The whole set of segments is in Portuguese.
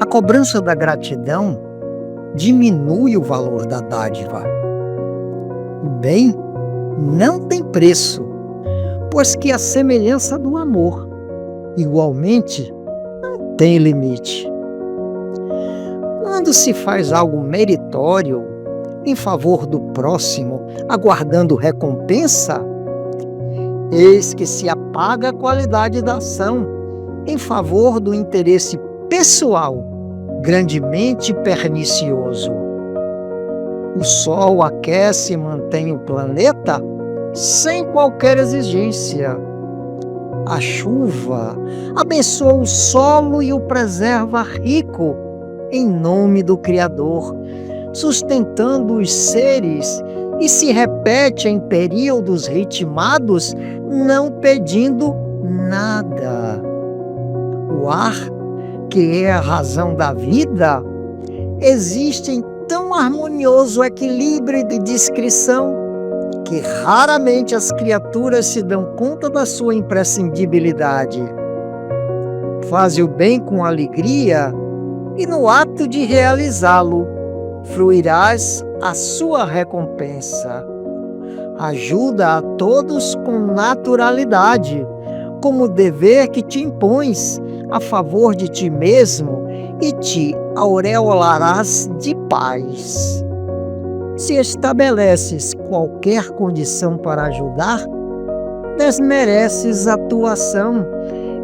A cobrança da gratidão diminui o valor da dádiva. O bem não tem preço, pois que a semelhança do amor, igualmente, não tem limite. Quando se faz algo meritório em favor do próximo, aguardando recompensa, eis que se apaga a qualidade da ação em favor do interesse pessoal, grandemente pernicioso. O Sol aquece e mantém o planeta sem qualquer exigência. A chuva abençoa o solo e o preserva rico em nome do Criador, sustentando os seres, e se repete em períodos ritmados, não pedindo nada. O ar, que é a razão da vida, existe em tão harmonioso equilíbrio de discrição que raramente as criaturas se dão conta da sua imprescindibilidade. Faze o bem com alegria e no ato de realizá-lo, fruirás a sua recompensa. Ajuda a todos com naturalidade, como dever que te impões a favor de ti mesmo, e te aureolarás de paz. Se estabeleces qualquer condição para ajudar, desmereces a tua ação,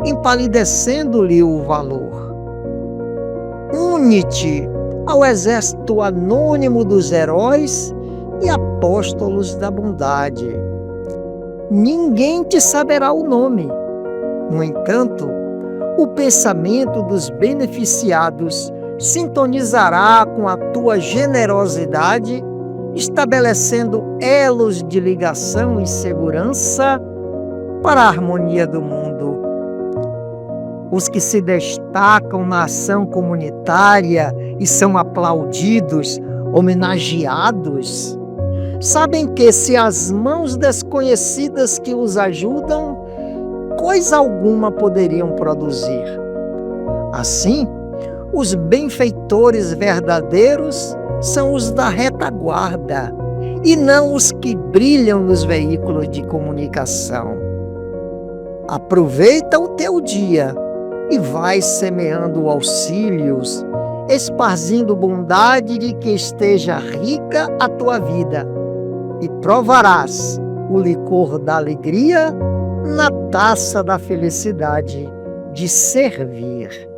empalidecendo-lhe o valor. Une-te ao exército anônimo dos heróis e apóstolos da bondade. Ninguém te saberá o nome. No entanto, o pensamento dos beneficiados sintonizará com a tua generosidade, estabelecendo elos de ligação e segurança para a harmonia do mundo. Os que se destacam na ação comunitária e são aplaudidos, homenageados, sabem que se as mãos desconhecidas que os ajudam, coisa alguma poderiam produzir. Assim, os benfeitores verdadeiros são os da retaguarda e não os que brilham nos veículos de comunicação. Aproveita o teu dia e vai semeando auxílios, esparzindo bondade de que esteja rica a tua vida, e provarás o licor da alegria na taça da felicidade de servir.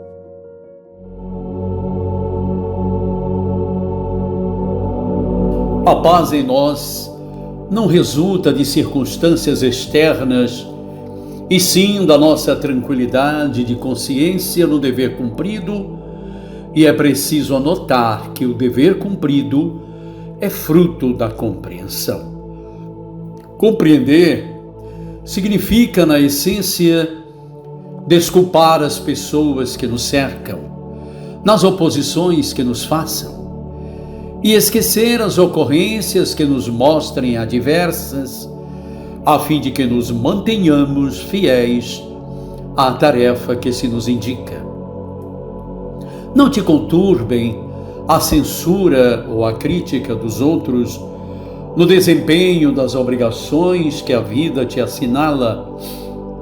A paz em nós não resulta de circunstâncias externas, e sim da nossa tranquilidade de consciência no dever cumprido, e é preciso anotar que o dever cumprido é fruto da compreensão. Compreender significa, na essência, desculpar as pessoas que nos cercam, nas oposições que nos façam, e esquecer as ocorrências que nos mostrem adversas, a fim de que nos mantenhamos fiéis à tarefa que se nos indica. Não te conturbem a censura ou a crítica dos outros no desempenho das obrigações que a vida te assinala,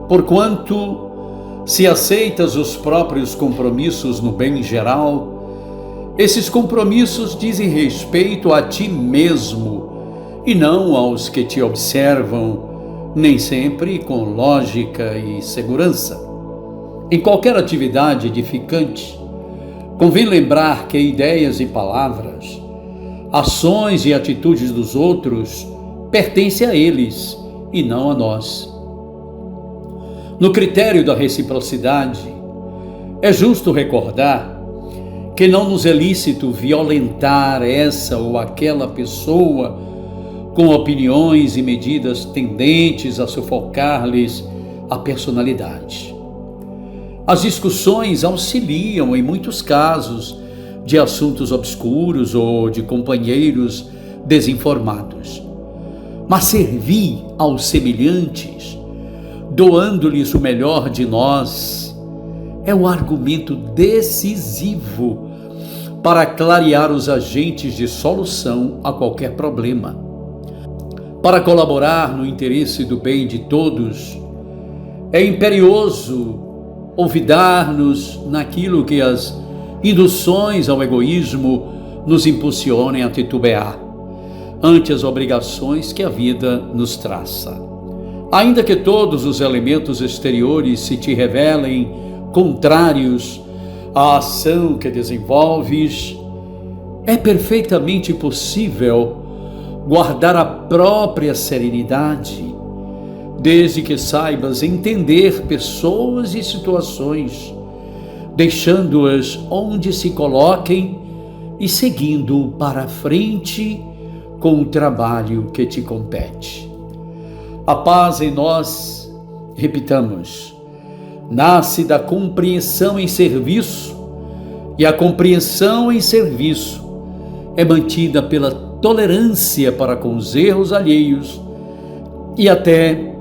porquanto, se aceitas os próprios compromissos no bem geral, esses compromissos dizem respeito a ti mesmo e não aos que te observam, nem sempre com lógica e segurança. Em qualquer atividade edificante, convém lembrar que ideias e palavras, ações e atitudes dos outros pertencem a eles e não a nós. No critério da reciprocidade, é justo recordar que não nos é lícito violentar essa ou aquela pessoa com opiniões e medidas tendentes a sufocar-lhes a personalidade. As discussões auxiliam, em muitos casos, de assuntos obscuros ou de companheiros desinformados. Mas servir aos semelhantes, doando-lhes o melhor de nós, é o argumento decisivo para clarear os agentes de solução a qualquer problema. Para colaborar no interesse do bem de todos, é imperioso olvidar-nos naquilo que as induções ao egoísmo nos impulsionem a titubear ante as obrigações que a vida nos traça. Ainda que todos os elementos exteriores se te revelem contrários à ação que desenvolves, é perfeitamente possível guardar a própria serenidade, desde que saibas entender pessoas e situações, deixando-as onde se coloquem e seguindo para frente com o trabalho que te compete. A paz em nós, repitamos, nasce da compreensão em serviço, e a compreensão em serviço é mantida pela tolerância para com os erros alheios e até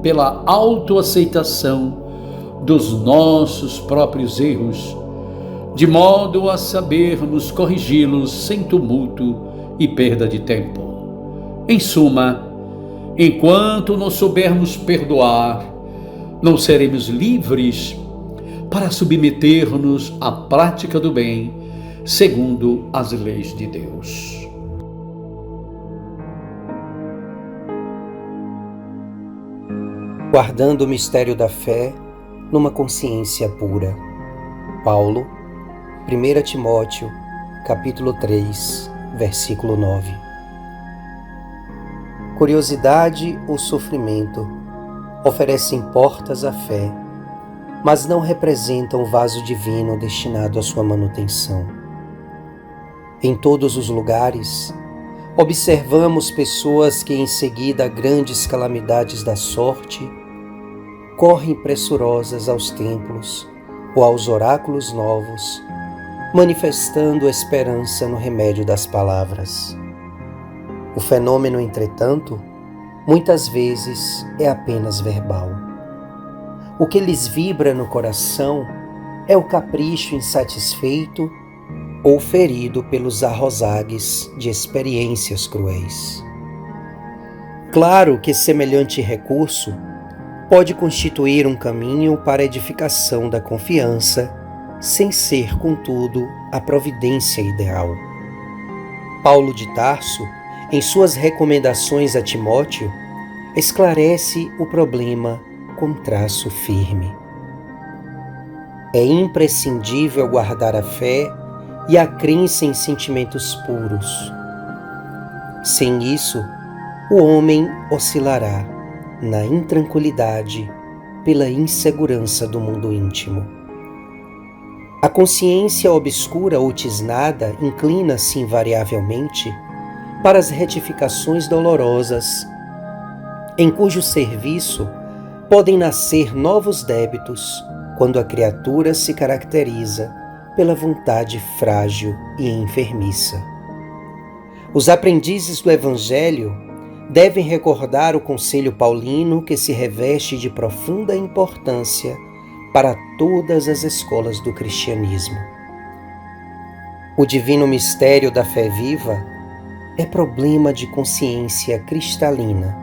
pela autoaceitação dos nossos próprios erros, de modo a sabermos corrigi-los sem tumulto e perda de tempo. Em suma, enquanto não soubermos perdoar, não seremos livres para submeter-nos à prática do bem, segundo as leis de Deus. Guardando o mistério da fé numa consciência pura. Paulo, 1 Timóteo, capítulo 3, versículo 9. Curiosidade ou sofrimento oferecem portas à fé, mas não representam o vaso divino destinado à sua manutenção. Em todos os lugares, observamos pessoas que, em seguida a grandes calamidades da sorte, correm pressurosas aos templos ou aos oráculos novos, manifestando esperança no remédio das palavras. O fenômeno, entretanto, muitas vezes é apenas verbal. O que lhes vibra no coração é o capricho insatisfeito ou ferido pelos arrozagues de experiências cruéis. Claro que semelhante recurso pode constituir um caminho para a edificação da confiança, sem ser, contudo, a providência ideal. Paulo de Tarso, em suas recomendações a Timóteo, esclarece o problema com traço firme. É imprescindível guardar a fé e a crença em sentimentos puros. Sem isso, o homem oscilará na intranquilidade pela insegurança do mundo íntimo. A consciência obscura ou tisnada inclina-se invariavelmente para as retificações dolorosas, em cujo serviço podem nascer novos débitos quando a criatura se caracteriza pela vontade frágil e enfermiça. Os aprendizes do Evangelho devem recordar o conselho paulino que se reveste de profunda importância para todas as escolas do cristianismo. O divino mistério da fé viva é problema de consciência cristalina.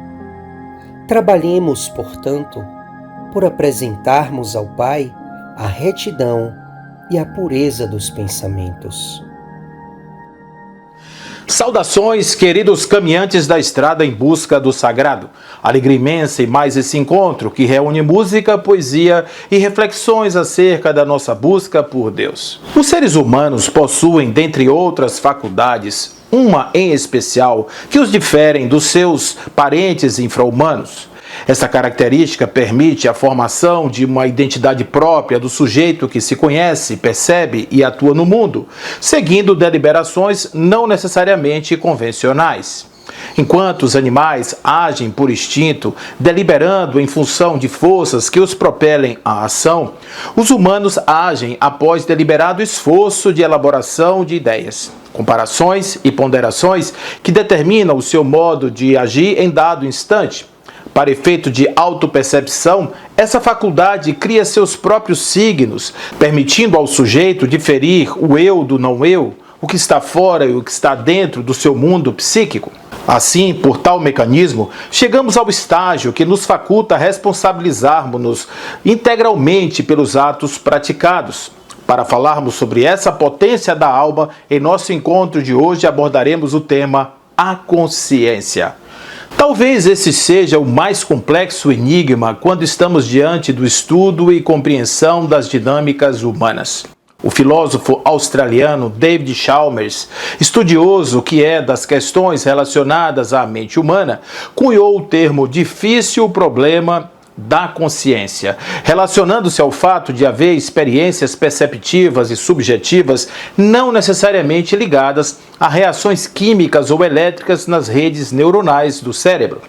Trabalhemos, portanto, por apresentarmos ao Pai a retidão e a pureza dos pensamentos. Saudações, queridos caminhantes da estrada em busca do sagrado. Alegria imensa e mais esse encontro que reúne música, poesia e reflexões acerca da nossa busca por Deus. Os seres humanos possuem, dentre outras faculdades, uma em especial que os diferem dos seus parentes infra-humanos. Essa característica permite a formação de uma identidade própria do sujeito que se conhece, percebe e atua no mundo, seguindo deliberações não necessariamente convencionais. Enquanto os animais agem por instinto, deliberando em função de forças que os propelem à ação, os humanos agem após deliberado esforço de elaboração de ideias, comparações e ponderações que determinam o seu modo de agir em dado instante. Para efeito de autopercepção, essa faculdade cria seus próprios signos, permitindo ao sujeito diferir o eu do não eu, o que está fora e o que está dentro do seu mundo psíquico. Assim, por tal mecanismo, chegamos ao estágio que nos faculta responsabilizarmos-nos integralmente pelos atos praticados. Para falarmos sobre essa potência da alma, em nosso encontro de hoje abordaremos o tema a consciência. Talvez esse seja o mais complexo enigma quando estamos diante do estudo e compreensão das dinâmicas humanas. O filósofo australiano David Chalmers, estudioso que é das questões relacionadas à mente humana, cunhou o termo difícil problema da consciência, relacionando-se ao fato de haver experiências perceptivas e subjetivas não necessariamente ligadas a reações químicas ou elétricas nas redes neuronais do cérebro.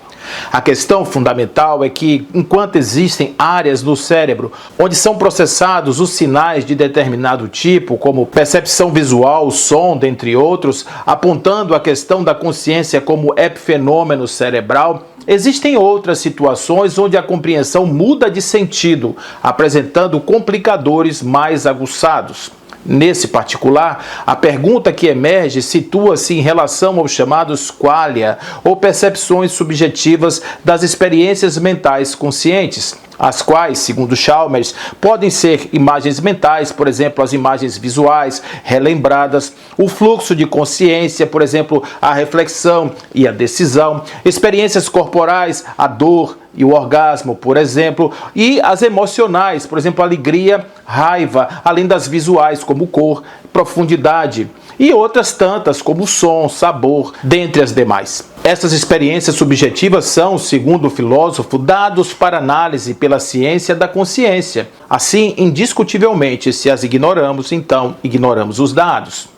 A questão fundamental é que, enquanto existem áreas no cérebro onde são processados os sinais de determinado tipo, como percepção visual, som, dentre outros, apontando a questão da consciência como epifenômeno cerebral, existem outras situações onde a compreensão muda de sentido, apresentando complicadores mais aguçados. Nesse particular, a pergunta que emerge situa-se em relação aos chamados qualia, ou percepções subjetivas das experiências mentais conscientes, as quais, segundo Chalmers, podem ser imagens mentais, por exemplo, as imagens visuais relembradas, o fluxo de consciência, por exemplo, a reflexão e a decisão, experiências corporais, a dor e o orgasmo, por exemplo, e as emocionais, por exemplo, alegria, raiva, além das visuais, como cor, profundidade, e outras tantas, como som, sabor, dentre as demais. Essas experiências subjetivas são, segundo o filósofo, dados para análise pela ciência da consciência. Assim, indiscutivelmente, se as ignoramos, então ignoramos os dados.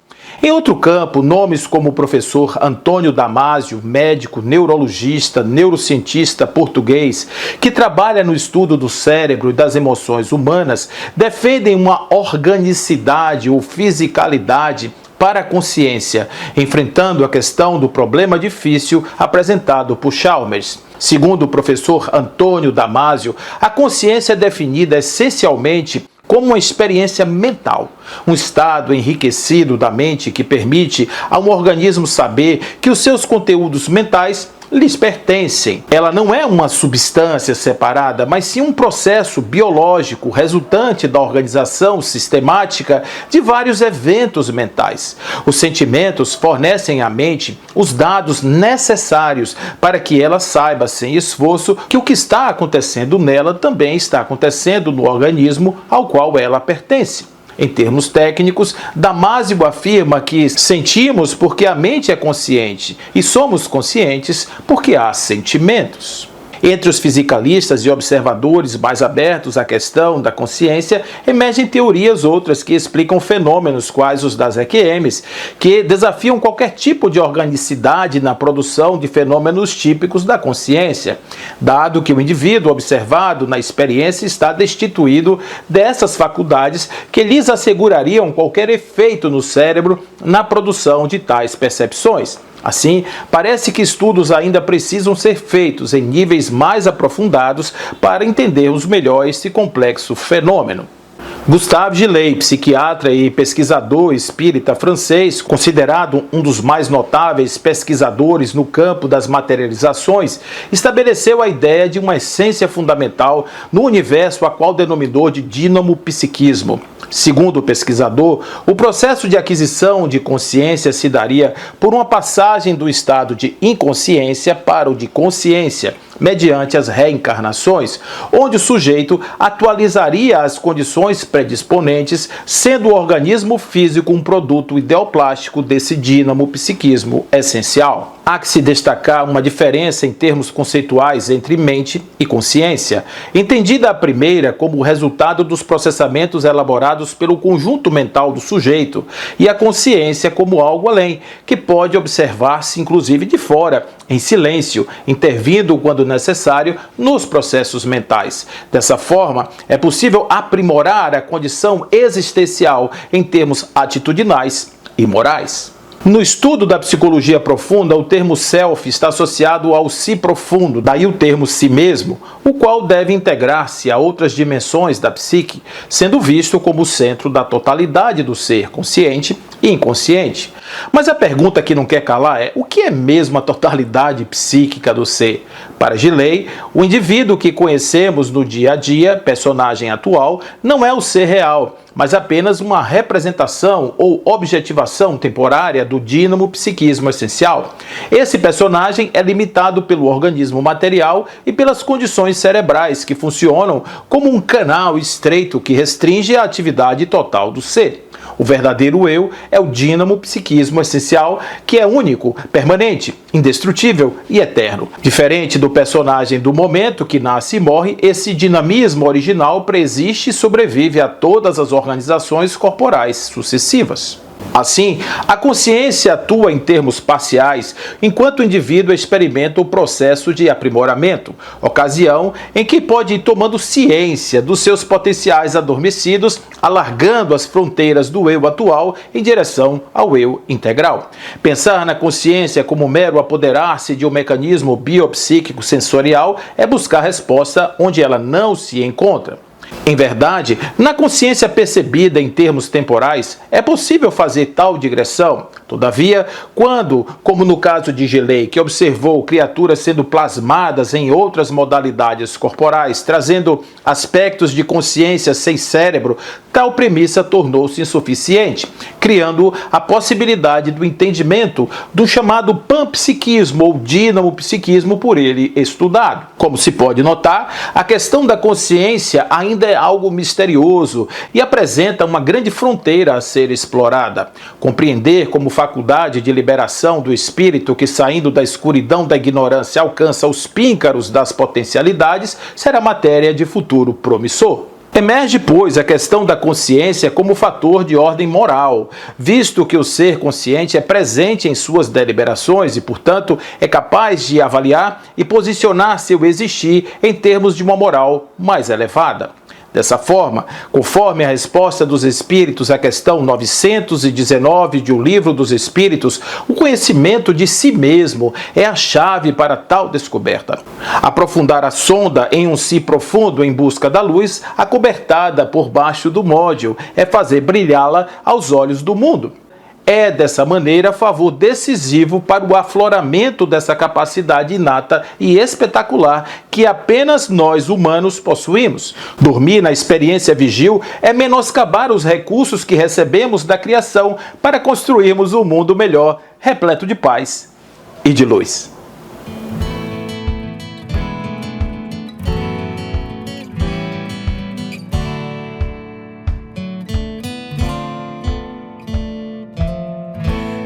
Em outro campo, nomes como o professor Antônio Damasio, médico, neurologista, neurocientista português, que trabalha no estudo do cérebro e das emoções humanas, defendem uma organicidade ou fisicalidade para a consciência, enfrentando a questão do problema difícil apresentado por Chalmers. Segundo o professor Antônio Damasio, a consciência é definida essencialmente como uma experiência mental, um estado enriquecido da mente que permite a um organismo saber que os seus conteúdos mentais lhes pertencem. Ela não é uma substância separada, mas sim um processo biológico resultante da organização sistemática de vários eventos mentais. Os sentimentos fornecem à mente os dados necessários para que ela saiba, sem esforço, que o que está acontecendo nela também está acontecendo no organismo ao qual ela pertence. Em termos técnicos, Damasio afirma que sentimos porque a mente é consciente e somos conscientes porque há sentimentos. Entre os fisicalistas e observadores mais abertos à questão da consciência, emergem teorias outras que explicam fenômenos quais os das EQMs, que desafiam qualquer tipo de organicidade na produção de fenômenos típicos da consciência, dado que o indivíduo observado na experiência está destituído dessas faculdades que lhes assegurariam qualquer efeito no cérebro na produção de tais percepções. Assim, parece que estudos ainda precisam ser feitos em níveis mais aprofundados para entendermos melhor esse complexo fenômeno. Gustave Gillet, psiquiatra e pesquisador espírita francês, considerado um dos mais notáveis pesquisadores no campo das materializações, estabeleceu a ideia de uma essência fundamental no universo a qual denominou de dinamo-psiquismo. Segundo o pesquisador, o processo de aquisição de consciência se daria por uma passagem do estado de inconsciência para o de consciência, mediante as reencarnações, onde o sujeito atualizaria as condições predisponentes, sendo o organismo físico um produto ideoplástico desse dínamo-psiquismo essencial. Há que se destacar uma diferença em termos conceituais entre mente e consciência, entendida a primeira como o resultado dos processamentos elaborados pelo conjunto mental do sujeito, e a consciência como algo além, que pode observar-se inclusive de fora, em silêncio, intervindo quando necessário nos processos mentais. Dessa forma, é possível aprimorar a condição existencial em termos atitudinais e morais. No estudo da psicologia profunda, o termo self está associado ao si profundo, daí o termo si mesmo, o qual deve integrar-se a outras dimensões da psique, sendo visto como o centro da totalidade do ser consciente e inconsciente. Mas a pergunta que não quer calar é: o que é mesmo a totalidade psíquica do ser? Para Gilley, o indivíduo que conhecemos no dia a dia, personagem atual, não é o ser real, mas apenas uma representação ou objetivação temporária do dínamo psiquismo essencial. Esse personagem é limitado pelo organismo material e pelas condições cerebrais que funcionam como um canal estreito que restringe a atividade total do ser. O verdadeiro eu é o dínamo psiquismo essencial, que é único, permanente, indestrutível e eterno. Diferente do personagem do momento que nasce e morre, esse dinamismo original preexiste e sobrevive a todas as organizações corporais sucessivas. Assim, a consciência atua em termos parciais, enquanto o indivíduo experimenta o processo de aprimoramento, ocasião em que pode ir tomando ciência dos seus potenciais adormecidos, alargando as fronteiras do eu atual em direção ao eu integral. Pensar na consciência como mero apoderar-se de um mecanismo biopsíquico sensorial é buscar resposta onde ela não se encontra. Em verdade, na consciência percebida em termos temporais, é possível fazer tal digressão. Todavia, quando, como no caso de Gilley, que observou criaturas sendo plasmadas em outras modalidades corporais, trazendo aspectos de consciência sem cérebro, tal premissa tornou-se insuficiente, criando a possibilidade do entendimento do chamado panpsiquismo ou dinamo-psiquismo por ele estudado. Como se pode notar, a questão da consciência ainda é algo misterioso e apresenta uma grande fronteira a ser explorada. Compreender como faculdade de liberação do espírito que, saindo da escuridão da ignorância, alcança os píncaros das potencialidades será matéria de futuro promissor. Emerge, pois, a questão da consciência como fator de ordem moral, visto que o ser consciente é presente em suas deliberações e, portanto, é capaz de avaliar e posicionar seu existir em termos de uma moral mais elevada. Dessa forma, conforme a resposta dos Espíritos à questão 919 de O Livro dos Espíritos, o conhecimento de si mesmo é a chave para tal descoberta. Aprofundar a sonda em um si profundo em busca da luz, acobertada por baixo do módio, é fazer brilhá-la aos olhos do mundo. É, dessa maneira, favor decisivo para o afloramento dessa capacidade inata e espetacular que apenas nós, humanos, possuímos. Dormir na experiência vigil é menoscabar os recursos que recebemos da criação para construirmos um mundo melhor, repleto de paz e de luz.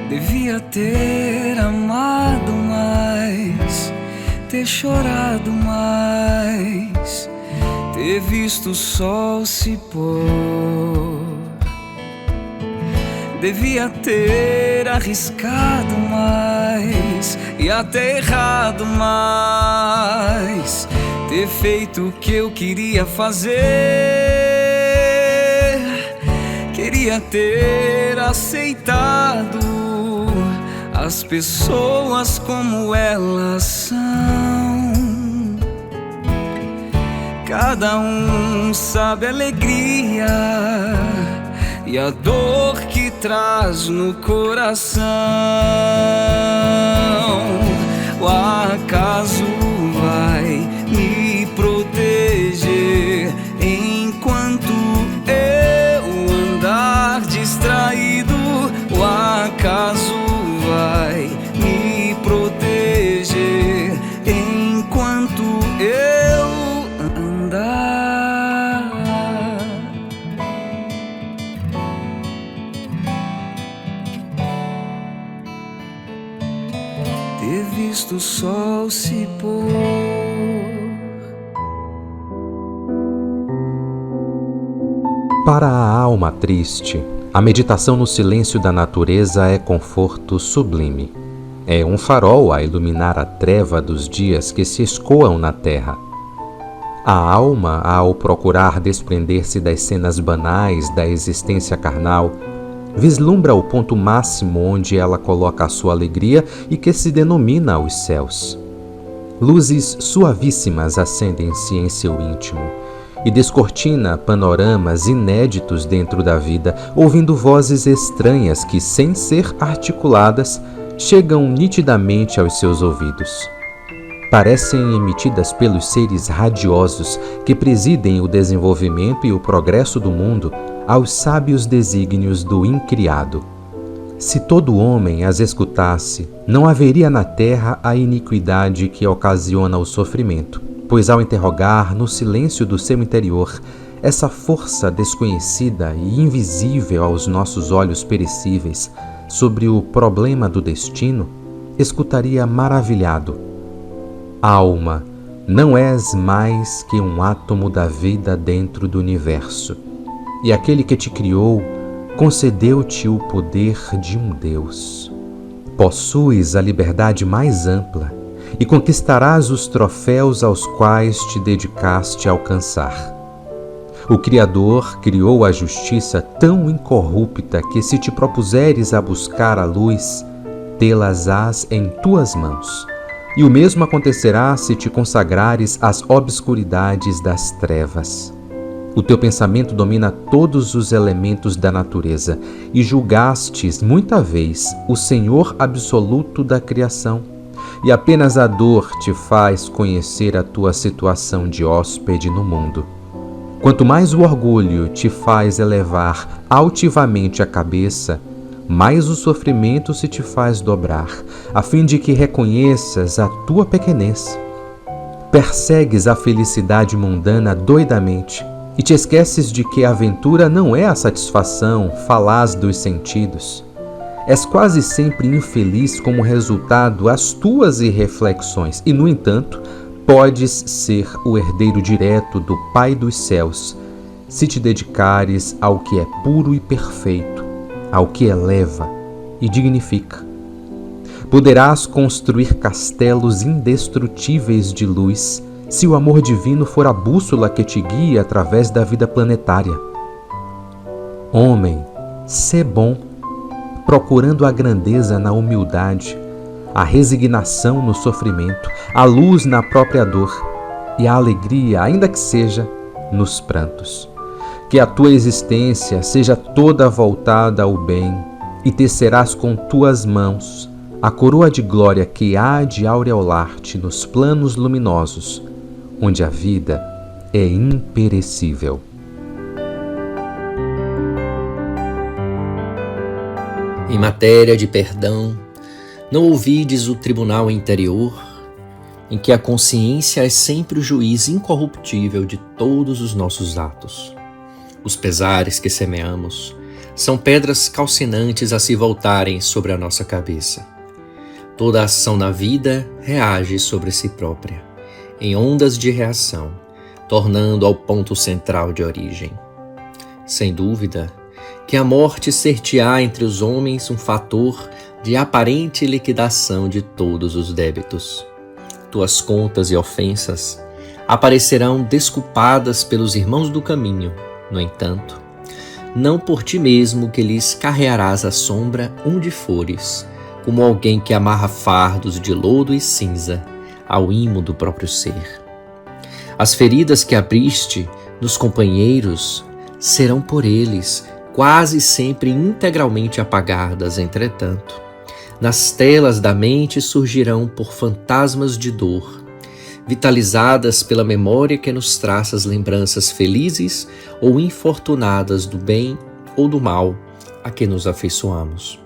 Devia ter amado mais, ter chorado mais, ter visto o sol se pôr. Devia ter arriscado mais e até errado mais, ter feito o que eu queria fazer. Queria ter aceitado as pessoas como elas são. Cada um sabe a alegria e a dor que traz no coração. O acaso vai me proteger enquanto eu andar distraído. O acaso vai me proteger enquanto eu andar. Ter visto o sol se pôr. Para a alma triste, a meditação no silêncio da natureza é conforto sublime. É um farol a iluminar a treva dos dias que se escoam na terra. A alma, ao procurar desprender-se das cenas banais da existência carnal, vislumbra o ponto máximo onde ela coloca a sua alegria e que se denomina os céus. Luzes suavíssimas acendem-se em seu íntimo e descortina panoramas inéditos dentro da vida, ouvindo vozes estranhas que, sem ser articuladas, chegam nitidamente aos seus ouvidos. Parecem emitidas pelos seres radiosos que presidem o desenvolvimento e o progresso do mundo aos sábios desígnios do Incriado. Se todo homem as escutasse, não haveria na terra a iniquidade que ocasiona o sofrimento, pois ao interrogar no silêncio do seu interior essa força desconhecida e invisível aos nossos olhos perecíveis sobre o problema do destino, escutaria maravilhado: alma, não és mais que um átomo da vida dentro do universo, e aquele que te criou concedeu-te o poder de um Deus. Possuis a liberdade mais ampla e conquistarás os troféus aos quais te dedicaste a alcançar. O Criador criou a justiça tão incorrupta que, se te propuseres a buscar a luz, tê-las-ás em tuas mãos. E o mesmo acontecerá se te consagrares às obscuridades das trevas. O teu pensamento domina todos os elementos da natureza e julgastes muita vez o Senhor absoluto da criação, e apenas a dor te faz conhecer a tua situação de hóspede no mundo. Quanto mais o orgulho te faz elevar altivamente a cabeça, mais o sofrimento se te faz dobrar, a fim de que reconheças a tua pequenez. Persegues a felicidade mundana doidamente, e te esqueces de que a aventura não é a satisfação falaz dos sentidos. És quase sempre infeliz como resultado às tuas irreflexões e, no entanto, podes ser o herdeiro direto do Pai dos céus, se te dedicares ao que é puro e perfeito, ao que eleva e dignifica. Poderás construir castelos indestrutíveis de luz, se o amor divino for a bússola que te guia através da vida planetária. Homem, sê bom, procurando a grandeza na humildade, a resignação no sofrimento, a luz na própria dor e a alegria, ainda que seja, nos prantos. Que a tua existência seja toda voltada ao bem e tecerás com tuas mãos a coroa de glória que há de aureolar-te nos planos luminosos, onde a vida é imperecível. Em matéria de perdão, não ouvides o tribunal interior, em que a consciência é sempre o juiz incorruptível de todos os nossos atos. Os pesares que semeamos são pedras calcinantes a se voltarem sobre a nossa cabeça. Toda ação na vida reage sobre si própria, em ondas de reação, tornando ao ponto central de origem. Sem dúvida que a morte ser-te-á entre os homens um fator de aparente liquidação de todos os débitos. Tuas contas e ofensas aparecerão desculpadas pelos irmãos do caminho, no entanto, não por ti mesmo, que lhes carrearás a sombra onde fores, como alguém que amarra fardos de lodo e cinza ao imo do próprio ser. As feridas que abriste nos companheiros serão por eles quase sempre integralmente apagadas. Entretanto, nas telas da mente surgirão por fantasmas de dor, vitalizadas pela memória que nos traça as lembranças felizes ou infortunadas do bem ou do mal a que nos afeiçoamos.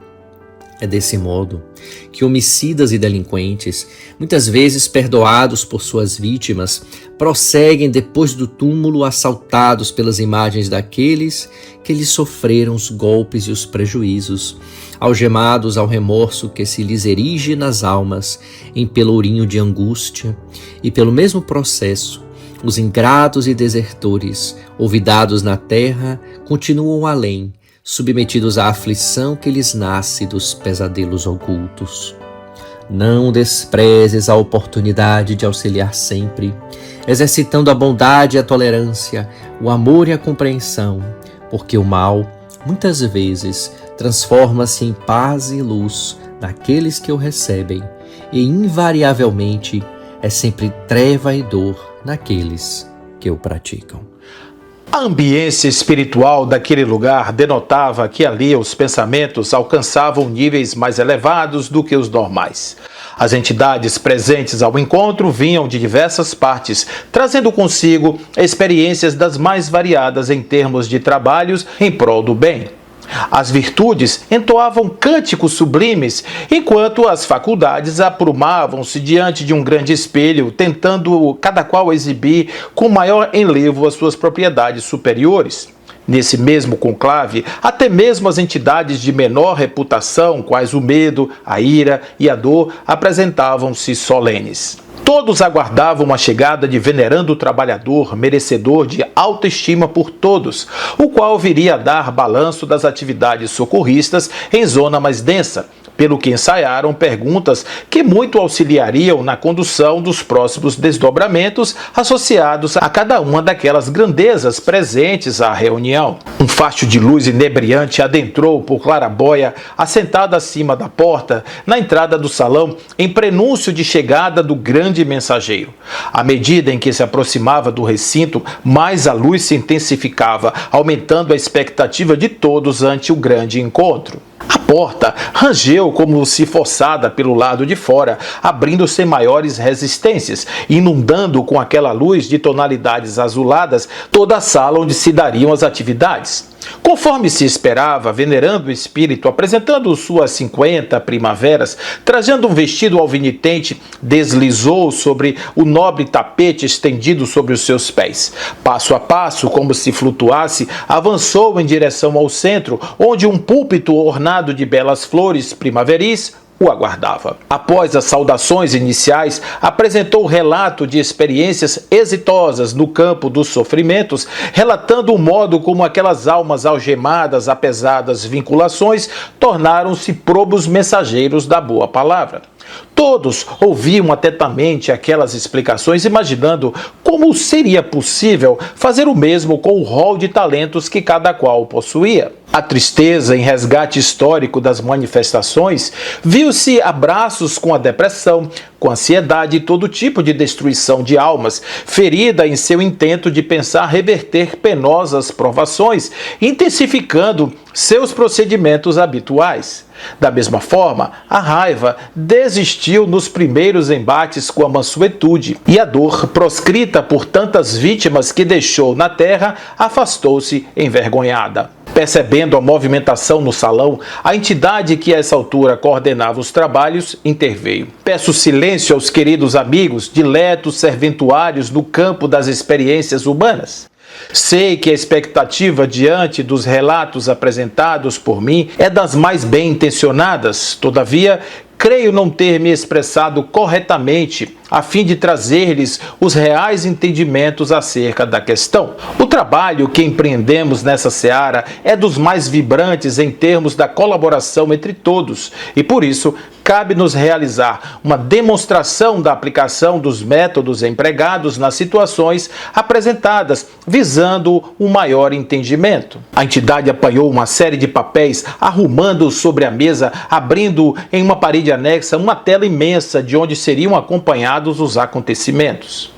É desse modo que homicidas e delinquentes, muitas vezes perdoados por suas vítimas, prosseguem depois do túmulo assaltados pelas imagens daqueles que lhes sofreram os golpes e os prejuízos, algemados ao remorso que se lhes erige nas almas em pelourinho de angústia, e pelo mesmo processo, os ingratos e desertores, olvidados na terra, continuam além, submetidos à aflição que lhes nasce dos pesadelos ocultos. Não desprezes a oportunidade de auxiliar sempre, exercitando a bondade e a tolerância, o amor e a compreensão, porque o mal, muitas vezes, transforma-se em paz e luz naqueles que o recebem, e invariavelmente é sempre treva e dor naqueles que o praticam. A ambiência espiritual daquele lugar denotava que ali os pensamentos alcançavam níveis mais elevados do que os normais. As entidades presentes ao encontro vinham de diversas partes, trazendo consigo experiências das mais variadas em termos de trabalhos em prol do bem. As virtudes entoavam cânticos sublimes, enquanto as faculdades aprumavam-se diante de um grande espelho, tentando cada qual exibir com maior enlevo as suas propriedades superiores. Nesse mesmo conclave, até mesmo as entidades de menor reputação, quais o medo, a ira e a dor, apresentavam-se solenes. Todos aguardavam a chegada de venerando trabalhador, merecedor de alta estima por todos, o qual viria a dar balanço das atividades socorristas em zona mais densa, pelo que ensaiaram perguntas que muito auxiliariam na condução dos próximos desdobramentos associados a cada uma daquelas grandezas presentes à reunião. Um facho de luz inebriante adentrou por clarabóia, assentado acima da porta, na entrada do salão, em prenúncio de chegada do grande mensageiro. À medida em que se aproximava do recinto, mais a luz se intensificava, aumentando a expectativa de todos ante o grande encontro. A porta rangeu como se forçada pelo lado de fora, abrindo sem maiores resistências, inundando com aquela luz de tonalidades azuladas toda a sala onde se dariam as atividades. Conforme se esperava, venerando o espírito, apresentando suas 50 primaveras, trajando um vestido alvinitente, deslizou sobre o nobre tapete estendido sobre os seus pés. Passo a passo, como se flutuasse, avançou em direção ao centro, onde um púlpito ornado de belas flores primaveris o aguardava. Após as saudações iniciais, apresentou relato de experiências exitosas no campo dos sofrimentos, relatando o modo como aquelas almas algemadas a pesadas vinculações tornaram-se probos mensageiros da boa palavra. Todos ouviam atentamente aquelas explicações, imaginando como seria possível fazer o mesmo com o rol de talentos que cada qual possuía. A tristeza em resgate histórico das manifestações viu-se a braços com a depressão, com a ansiedade e todo tipo de destruição de almas, ferida em seu intento de pensar reverter penosas provações, intensificando seus procedimentos habituais. Da mesma forma, a raiva desistiu nos primeiros embates com a mansuetude, e a dor, proscrita por tantas vítimas que deixou na terra, afastou-se envergonhada. Percebendo a movimentação no salão, a entidade que a essa altura coordenava os trabalhos interveio. Peço silêncio aos queridos amigos, diletos serventuários no campo das experiências humanas. Sei que a expectativa diante dos relatos apresentados por mim é das mais bem intencionadas, todavia, creio não ter me expressado corretamente a fim de trazer-lhes os reais entendimentos acerca da questão. O trabalho que empreendemos nessa seara é dos mais vibrantes em termos da colaboração entre todos e, por isso, cabe-nos realizar uma demonstração da aplicação dos métodos empregados nas situações apresentadas, visando um maior entendimento. A entidade apanhou uma série de papéis, arrumando-os sobre a mesa, abrindo em uma parede anexa uma tela imensa de onde seriam acompanhados os acontecimentos.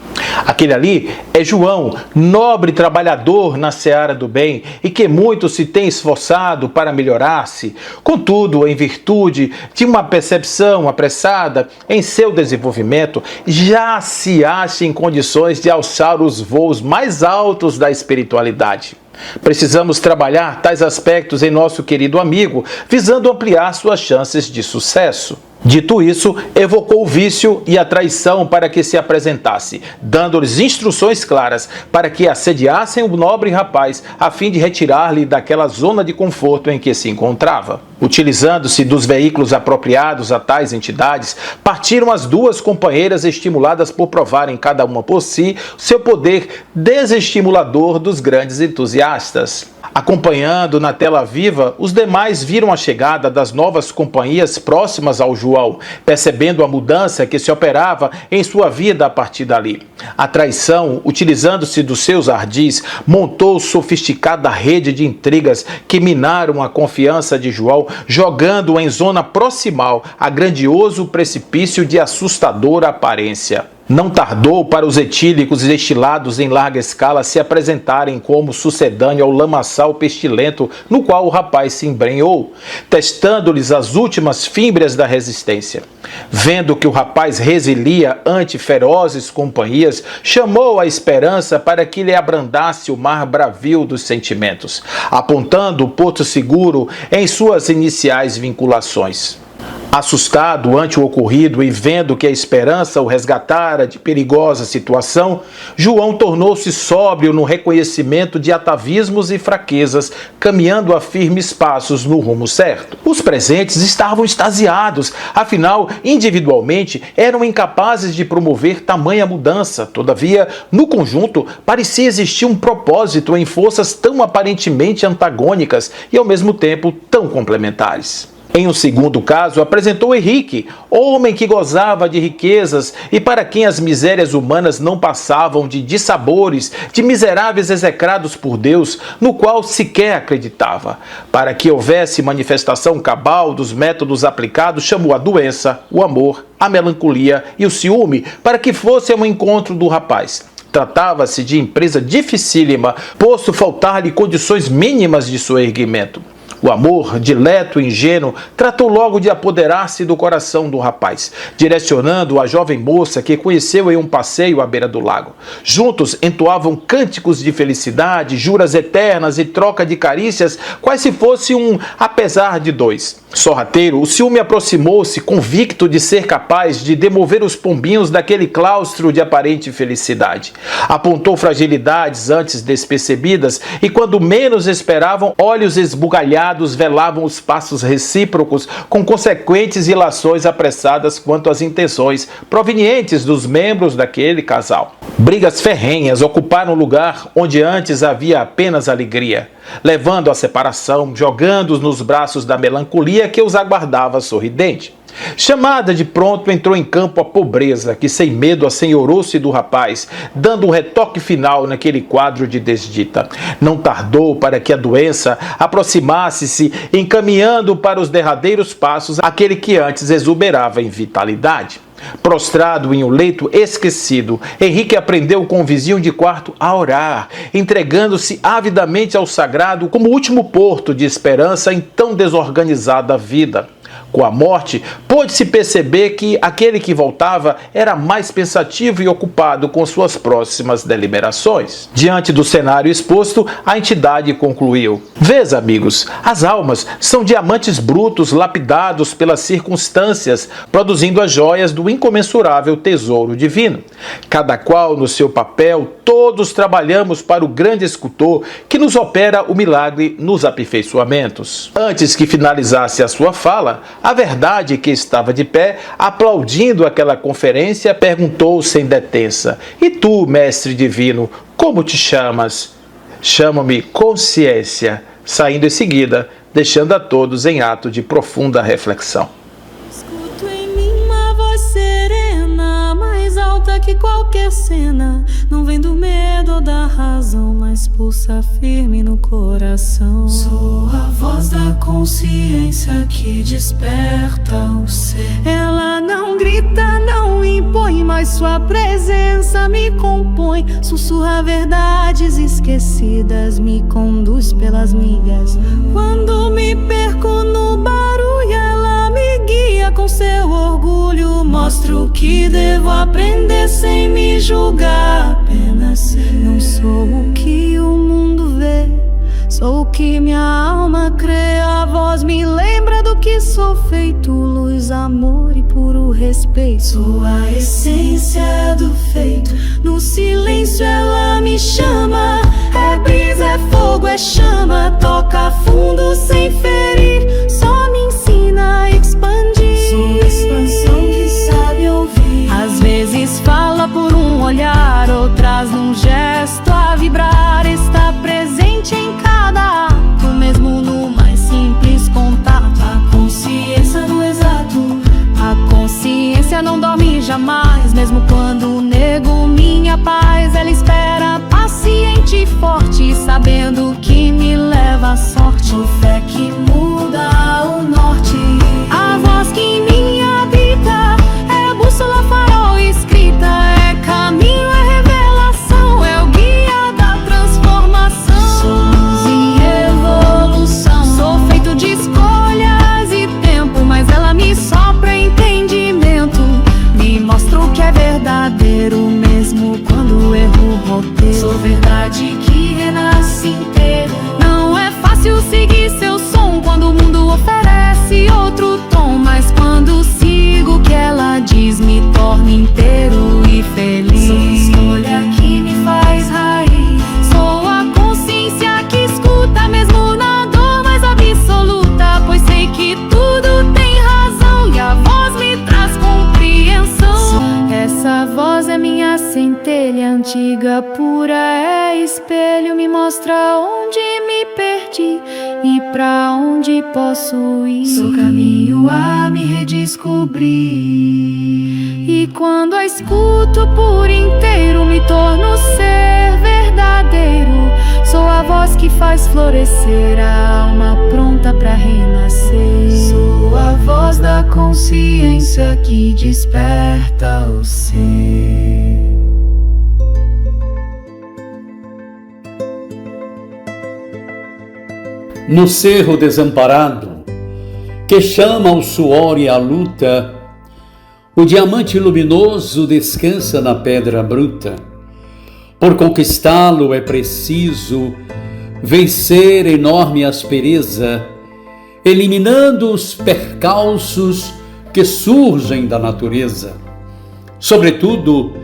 Aquele ali é João, nobre trabalhador na seara do bem e que muito se tem esforçado para melhorar-se. Contudo, em virtude de uma percepção apressada em seu desenvolvimento, já se acha em condições de alçar os voos mais altos da espiritualidade. Precisamos trabalhar tais aspectos em nosso querido amigo, visando ampliar suas chances de sucesso. Dito isso, evocou o vício e a traição para que se apresentasse, dando-lhes instruções claras para que assediassem o nobre rapaz a fim de retirar-lhe daquela zona de conforto em que se encontrava. Utilizando-se dos veículos apropriados a tais entidades, partiram as duas companheiras estimuladas por provarem cada uma por si seu poder desestimulador dos grandes entusiastas. Acompanhando na tela viva, os demais viram a chegada das novas companhias próximas ao João, percebendo a mudança que se operava em sua vida a partir dali. A traição, utilizando-se dos seus ardis, montou sofisticada rede de intrigas que minaram a confiança de João, jogando-o em zona proximal a grandioso precipício de assustadora aparência. Não tardou para os etílicos destilados em larga escala se apresentarem como sucedâneo ao lamaçal pestilento no qual o rapaz se embrenhou, testando-lhes as últimas fímbrias da resistência. Vendo que o rapaz resilia ante ferozes companhias, chamou a esperança para que lhe abrandasse o mar bravio dos sentimentos, apontando o porto seguro em suas iniciais vinculações. Assustado ante o ocorrido e vendo que a esperança o resgatara de perigosa situação, João tornou-se sóbrio no reconhecimento de atavismos e fraquezas, caminhando a firmes passos no rumo certo. Os presentes estavam extasiados, afinal, individualmente, eram incapazes de promover tamanha mudança. Todavia, no conjunto, parecia existir um propósito em forças tão aparentemente antagônicas e, ao mesmo tempo, tão complementares. Em um segundo caso, apresentou Henrique, homem que gozava de riquezas e para quem as misérias humanas não passavam de dissabores, de miseráveis execrados por Deus, no qual sequer acreditava. Para que houvesse manifestação cabal dos métodos aplicados, chamou a doença, o amor, a melancolia e o ciúme, para que fosse ao encontro do rapaz. Tratava-se de empresa dificílima, posto faltar-lhe condições mínimas de soerguimento. O amor, dileto e ingênuo, tratou logo de apoderar-se do coração do rapaz, direcionando a jovem moça que conheceu em um passeio à beira do lago. Juntos entoavam cânticos de felicidade, juras eternas e troca de carícias, quase se fosse um apesar de dois. Sorrateiro, o ciúme aproximou-se, convicto de ser capaz de demover os pombinhos daquele claustro de aparente felicidade. Apontou fragilidades antes despercebidas e, quando menos esperavam, olhos esbugalhados velavam os passos recíprocos, com consequentes ilações apressadas quanto às intenções provenientes dos membros daquele casal. Brigas ferrenhas ocuparam o lugar onde antes havia apenas alegria, levando à separação, jogando-os nos braços da melancolia que os aguardava sorridente. Chamada de pronto, entrou em campo a pobreza, que sem medo assenhorou-se do rapaz, dando um retoque final naquele quadro de desdita. Não tardou para que a doença aproximasse-se, encaminhando para os derradeiros passos aquele que antes exuberava em vitalidade. Prostrado em um leito esquecido, Henrique aprendeu com o vizinho de quarto a orar, entregando-se avidamente ao sagrado como último porto de esperança em tão desorganizada vida. Com a morte, pôde-se perceber que aquele que voltava era mais pensativo e ocupado com suas próximas deliberações. Diante do cenário exposto, a entidade concluiu: "Vês, amigos, as almas são diamantes brutos lapidados pelas circunstâncias, produzindo as joias do incomensurável tesouro divino. Cada qual no seu papel, todos trabalhamos para o grande escultor que nos opera o milagre nos aperfeiçoamentos." Antes que finalizasse a sua fala, a verdade que estava de pé, aplaudindo aquela conferência, perguntou sem detença: "E tu, mestre divino, como te chamas?" "Chamo-me Consciência", saindo em seguida, deixando a todos em ato de profunda reflexão. Escuto em mim uma voz serena, mais alta que qualquer cena. Não vem do medo ou da razão, mas pulsa firme no coração. Sou a voz da consciência que desperta o ser. Ela não grita, não impõe, mas sua presença me compõe. Sussurra verdades esquecidas, me conduz pelas milhas. Quando me perco no barulho, ela me guia com seu orgulho. Mostra o que devo aprender sem me julgar. Apenas ser. Não sou o que o mundo vê, sou o que minha alma crê. A voz me lembra do que sou feito, luz, amor e puro respeito. Sou a essência do feito, no silêncio ela me chama. É brisa, é fogo, é chama, toca fundo sem ferir, só me ensina a expandir. Sou a expansão que sabe ouvir. Às vezes fala por um olhar, outras num gesto a vibrar. Está presente em cada ato, mesmo no mais simples contato. A consciência do exato, voz é minha centelha antiga, pura é espelho, me mostra onde me perdi e pra onde posso ir. Sou caminho a me redescobrir. E quando a escuto por inteiro, me torno ser verdadeiro. Sou a voz que faz florescer a alma pronta pra renascer. Sou a voz da consciência que desperta o ser. No cerro desamparado, que chama ao suor e à luta, o diamante luminoso descansa na pedra bruta. Por conquistá-lo é preciso vencer enorme aspereza, eliminando os percalços que surgem da natureza. Sobretudo,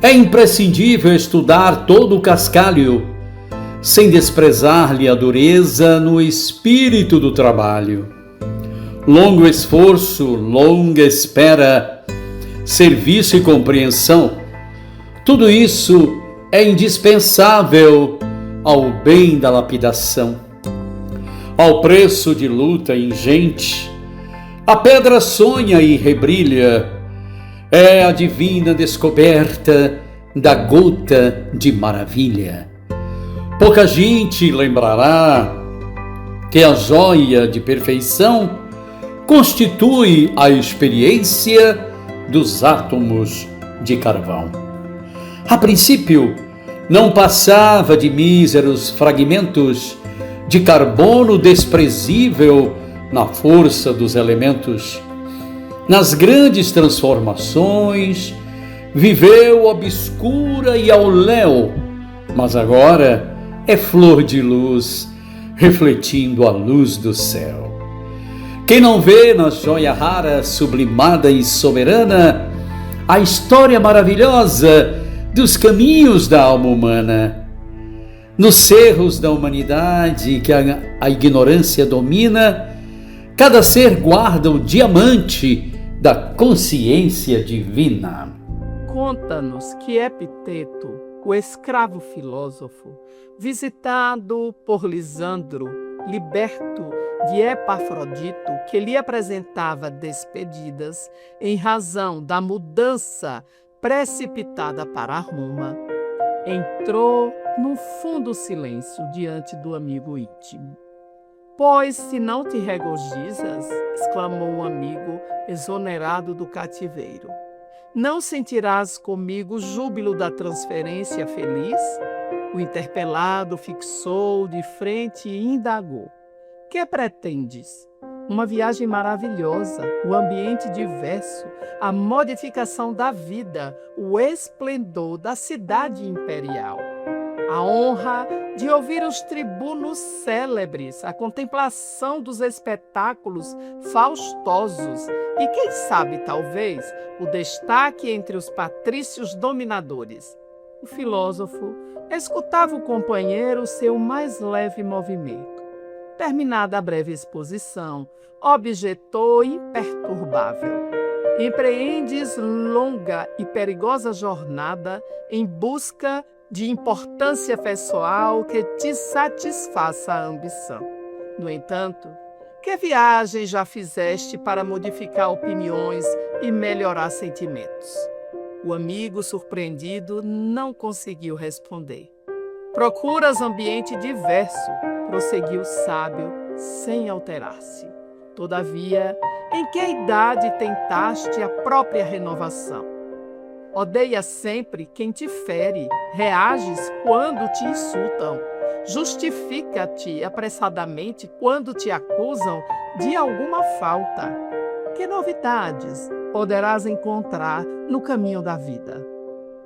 é imprescindível estudar todo o cascalho, sem desprezar-lhe a dureza no espírito do trabalho. Longo esforço, longa espera, serviço e compreensão, tudo isso é indispensável ao bem da lapidação. Ao preço de luta ingente, a pedra sonha e rebrilha, é a divina descoberta da gota de maravilha. Pouca gente lembrará que a joia de perfeição constitui a experiência dos átomos de carvão. A princípio, não passava de míseros fragmentos de carbono desprezível na força dos elementos. Nas grandes transformações, viveu obscura e ao léu, mas agora é flor de luz, refletindo a luz do céu. Quem não vê na joia rara, sublimada e soberana, a história maravilhosa dos caminhos da alma humana? Nos cerros da humanidade que a ignorância domina, cada ser guarda o diamante da consciência divina. Conta-nos que Epiteto, o escravo filósofo, visitado por Lisandro, liberto de Epafrodito, que lhe apresentava despedidas em razão da mudança precipitada para Roma, entrou num fundo silêncio diante do amigo íntimo. Pois se não te regozijas, exclamou o amigo exonerado do cativeiro, não sentirás comigo júbilo da transferência feliz? O interpelado fixou de frente e indagou: que pretendes? Uma viagem maravilhosa, o ambiente diverso, a modificação da vida, o esplendor da cidade imperial. A honra de ouvir os tribunos célebres, a contemplação dos espetáculos faustosos e, quem sabe, talvez, o destaque entre os patrícios dominadores. O filósofo escutava o companheiro seu mais leve movimento. Terminada a breve exposição, objetou imperturbável: empreendes longa e perigosa jornada em busca de importância pessoal que te satisfaça a ambição. No entanto, que viagem já fizeste para modificar opiniões e melhorar sentimentos? O amigo, surpreendido, não conseguiu responder. Procuras ambiente diverso, prosseguiu o sábio, sem alterar-se. Todavia, em que idade tentaste a própria renovação? Odeia sempre quem te fere, reages quando te insultam, justifica-te apressadamente quando te acusam de alguma falta. Que novidades poderás encontrar no caminho da vida?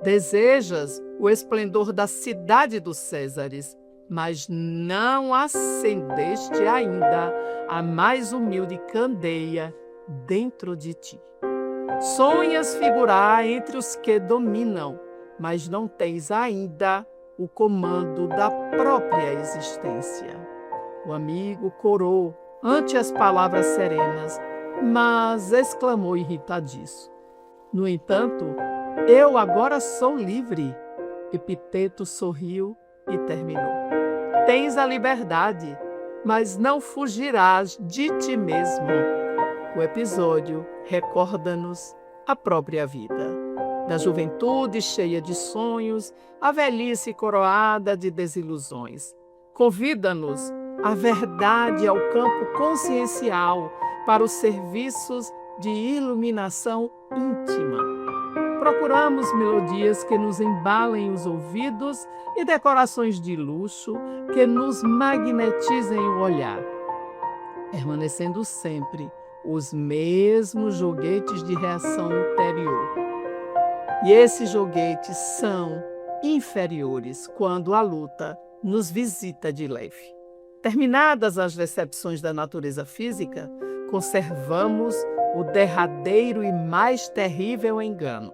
Desejas o esplendor da cidade dos Césares, mas não acendeste ainda a mais humilde candeia dentro de ti. Sonhas figurar entre os que dominam, mas não tens ainda o comando da própria existência. O amigo corou ante as palavras serenas, mas exclamou irritadiço: no entanto, Eu agora sou livre. Epiteto sorriu e terminou. Tens a liberdade, mas não fugirás de ti mesmo. O episódio recorda-nos a própria vida, da juventude cheia de sonhos, a velhice coroada de desilusões. Convida-nos a verdade ao campo consciencial para os serviços de iluminação íntima. Procuramos melodias que nos embalem os ouvidos e decorações de luxo que nos magnetizem o olhar, permanecendo sempre os mesmos joguetes de reação interior. E esses joguetes são inferiores quando a luta nos visita de leve. Terminadas as decepções da natureza física, conservamos o derradeiro e mais terrível engano.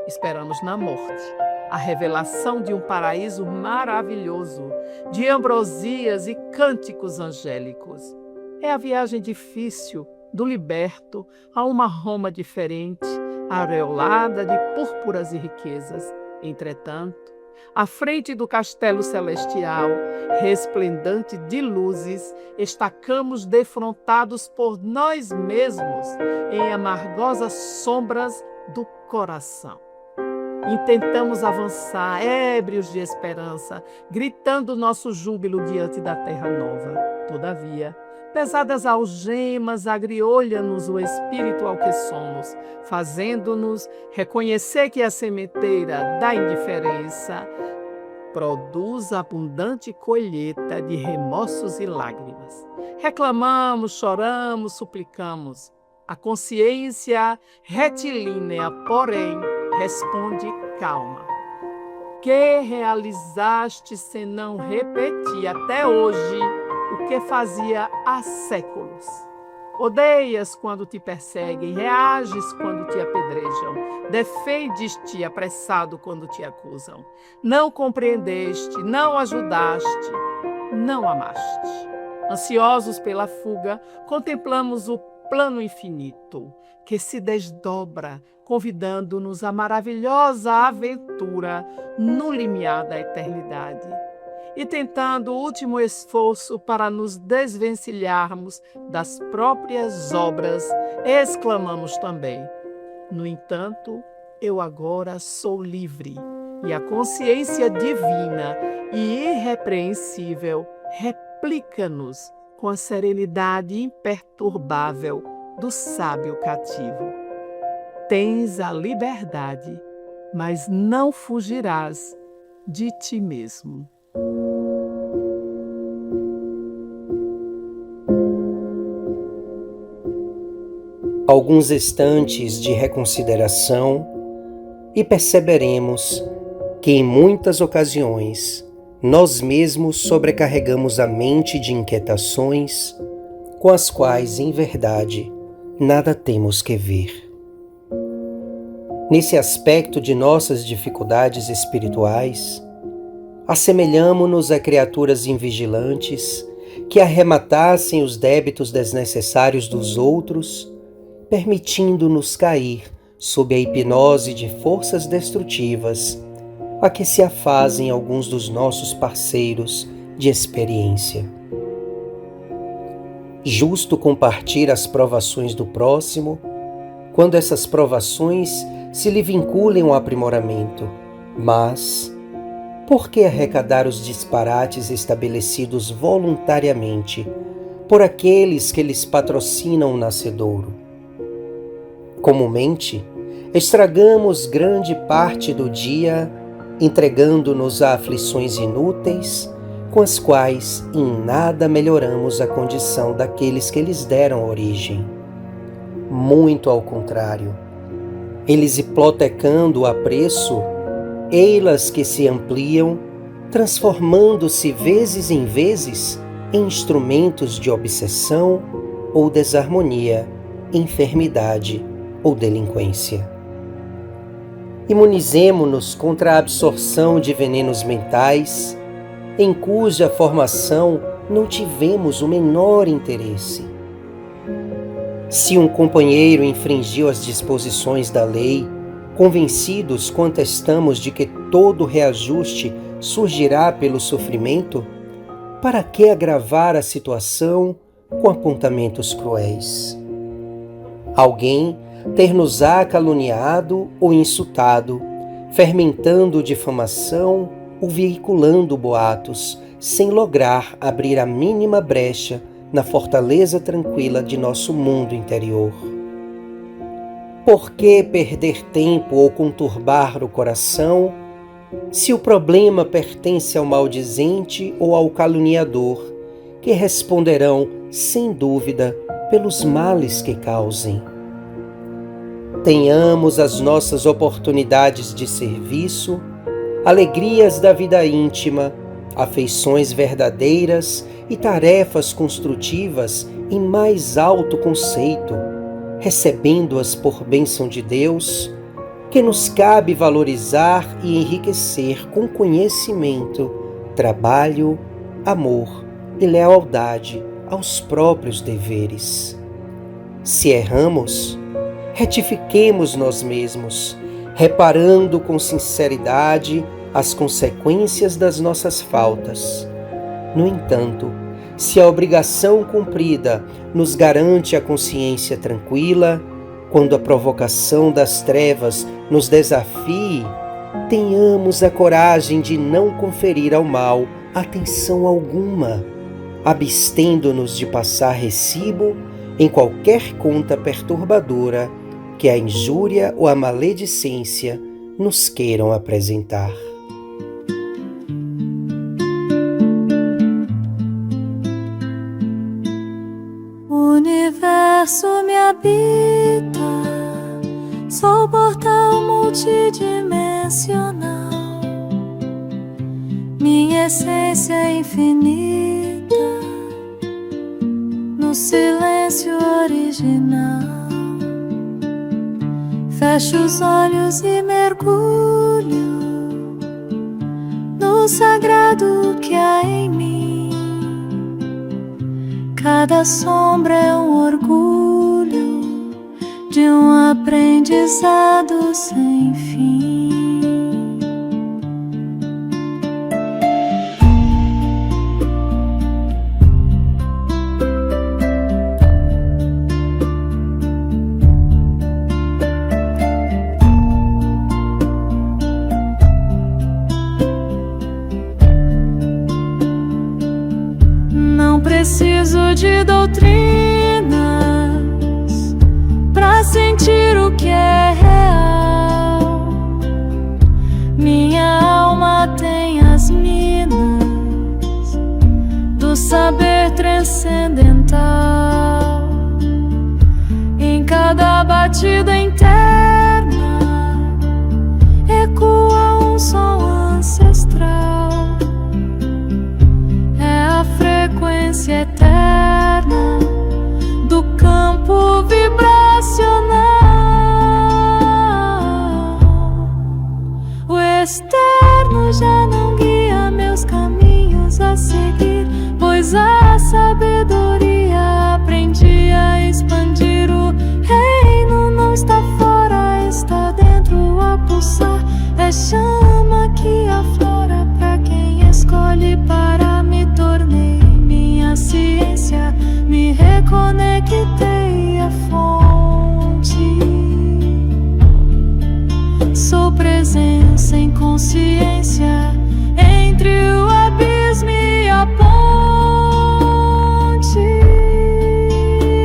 Esperamos na morte a revelação de um paraíso maravilhoso, de ambrosias e cânticos angélicos. É a viagem difícil do liberto a uma Roma diferente, aureolada de púrpuras e riquezas. Entretanto, à frente do castelo celestial, resplendente de luzes, estacamos defrontados por nós mesmos em amargosas sombras do coração. Intentamos avançar, ébrios de esperança, gritando nosso júbilo diante da terra nova. Todavia, pesadas algemas agriolham-nos o espírito ao que somos, fazendo-nos reconhecer que a sementeira da indiferença produz abundante colheita de remorsos e lágrimas. Reclamamos, choramos, suplicamos. A consciência retilínea, porém, responde calma. Que realizaste senão repetir até hoje o que fazia há séculos? Odeias quando te perseguem, reages quando te apedrejam, defendes-te apressado quando te acusam. Não compreendeste, não ajudaste, não amaste. Ansiosos pela fuga, contemplamos o plano infinito que se desdobra, convidando-nos à maravilhosa aventura no limiar da eternidade. E tentando o último esforço para nos desvencilharmos das próprias obras, exclamamos também: no entanto, eu agora sou livre, e a consciência divina e irrepreensível replica-nos com a serenidade imperturbável do sábio cativo. Tens a liberdade, mas não fugirás de ti mesmo. Alguns instantes de reconsideração e perceberemos que em muitas ocasiões nós mesmos sobrecarregamos a mente de inquietações com as quais, em verdade, nada temos que ver. Nesse aspecto de nossas dificuldades espirituais, assemelhamo-nos a criaturas invigilantes que arrematassem os débitos desnecessários dos outros, permitindo-nos cair sob a hipnose de forças destrutivas a que se afazem alguns dos nossos parceiros de experiência. Justo compartilhar as provações do próximo, quando essas provações se lhe vinculem ao aprimoramento, mas por que arrecadar os disparates estabelecidos voluntariamente por aqueles que lhes patrocinam o nascedouro? Comumente, estragamos grande parte do dia entregando-nos a aflições inúteis, com as quais em nada melhoramos a condição daqueles que lhes deram origem. Muito ao contrário, eles hipotecando o apreço, ei-las que se ampliam, transformando-se vezes em vezes em instrumentos de obsessão ou desarmonia, enfermidade ou delinquência. Imunizemo-nos contra a absorção de venenos mentais, em cuja formação não tivemos o menor interesse. Se um companheiro infringiu as disposições da lei, convencidos quanto estamos de que todo reajuste surgirá pelo sofrimento, para que agravar a situação com apontamentos cruéis? Alguém ter-nos-á caluniado ou insultado, fermentando difamação ou veiculando boatos, sem lograr abrir a mínima brecha na fortaleza tranquila de nosso mundo interior. Por que perder tempo ou conturbar o coração, se o problema pertence ao maldizente ou ao caluniador, que responderão, sem dúvida, pelos males que causem? Tenhamos as nossas oportunidades de serviço, alegrias da vida íntima, afeições verdadeiras e tarefas construtivas em mais alto conceito, recebendo-as por bênção de Deus, que nos cabe valorizar e enriquecer com conhecimento, trabalho, amor e lealdade aos próprios deveres. Se erramos, retifiquemos nós mesmos, reparando com sinceridade as consequências das nossas faltas. No entanto, se a obrigação cumprida nos garante a consciência tranquila, quando a provocação das trevas nos desafie, tenhamos a coragem de não conferir ao mal atenção alguma, abstendo-nos de passar recibo em qualquer conta perturbadora que a injúria ou a maledicência nos queiram apresentar. O universo me habita, sou portal multidimensional, minha essência é infinita, no silêncio original. Fecho os olhos e mergulho no sagrado que há em mim. Cada sombra é um orgulho de um aprendizado sem fim. Preciso de doutrinas pra sentir o que é real. Minha alma tem as minas do saber transcendental. Em cada batida interna ecoa um som ancestral. Frequência eterna do campo vibracional. O externo já não guia meus caminhos a seguir, pois a sabedoria aprendi a expandir. O reino não está fora, está dentro a pulsar. É chama que aflora pra quem escolhe parar. Me tornei minha ciência, me reconectei à fonte. Sou presença em consciência entre o abismo e a ponte.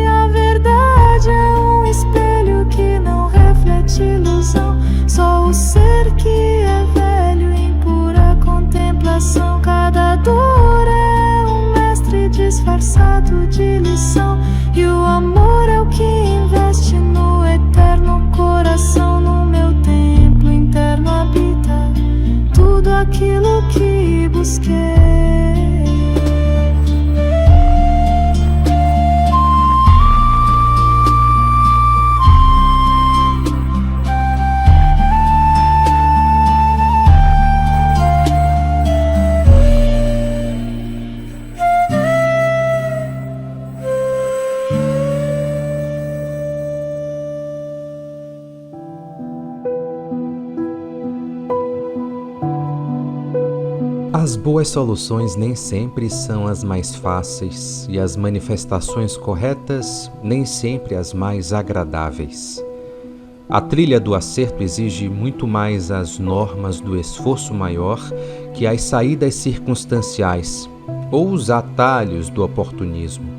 A verdade é um espelho que não reflete ilusão. Só o ser que é velho em pura contemplação. Cada dor é um mestre disfarçado de lição. E o amor é o que investe no eterno coração. No meu templo interno habita tudo aquilo que busquei. As boas soluções nem sempre são as mais fáceis e as manifestações corretas nem sempre as mais agradáveis. A trilha do acerto exige muito mais as normas do esforço maior que as saídas circunstanciais ou os atalhos do oportunismo.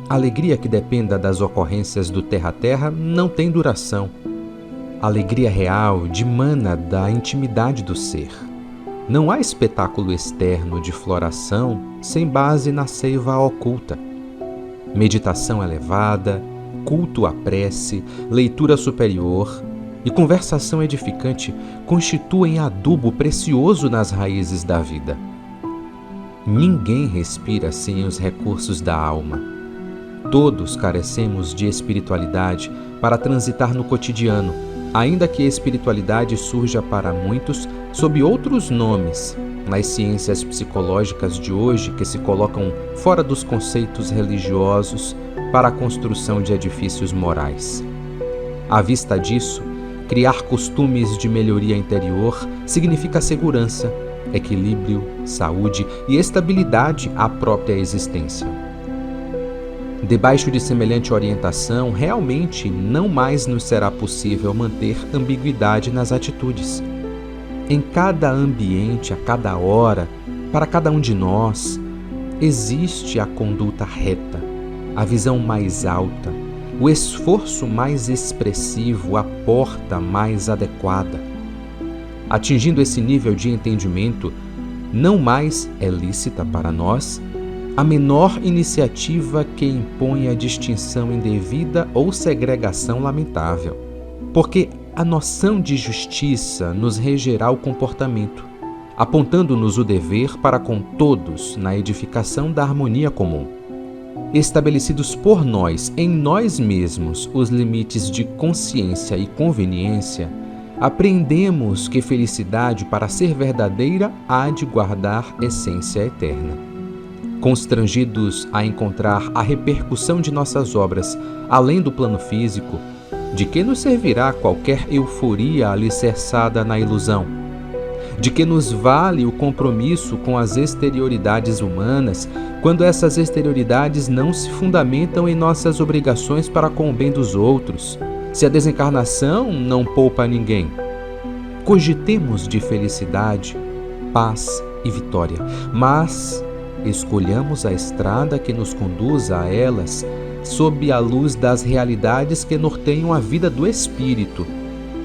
A alegria que dependa das ocorrências do terra a terra não tem duração. A alegria real dimana da intimidade do ser. Não há espetáculo externo de floração sem base na seiva oculta. Meditação elevada, culto à prece, leitura superior e conversação edificante constituem adubo precioso nas raízes da vida. Ninguém respira sem os recursos da alma. Todos carecemos de espiritualidade para transitar no cotidiano, ainda que a espiritualidade surja para muitos sob outros nomes, nas ciências psicológicas de hoje que se colocam fora dos conceitos religiosos para a construção de edifícios morais. À vista disso, criar costumes de melhoria interior significa segurança, equilíbrio, saúde e estabilidade à própria existência. Debaixo de semelhante orientação, realmente não mais nos será possível manter ambiguidade nas atitudes. Em cada ambiente, a cada hora, para cada um de nós, existe a conduta reta, a visão mais alta, o esforço mais expressivo, a porta mais adequada. Atingindo esse nível de entendimento, não mais é lícita para nós a menor iniciativa que impõe a distinção indevida ou segregação lamentável, porque a noção de justiça nos regerá o comportamento, apontando-nos o dever para com todos na edificação da harmonia comum. Estabelecidos por nós, em nós mesmos, os limites de consciência e conveniência, aprendemos que felicidade, para ser verdadeira, há de guardar essência eterna. Constrangidos a encontrar a repercussão de nossas obras além do plano físico, de que nos servirá qualquer euforia alicerçada na ilusão? De que nos vale o compromisso com as exterioridades humanas, quando essas exterioridades não se fundamentam em nossas obrigações para com o bem dos outros, se a desencarnação não poupa ninguém? Cogitemos de felicidade, paz e vitória, mas escolhamos a estrada que nos conduza a elas sob a luz das realidades que norteiam a vida do espírito,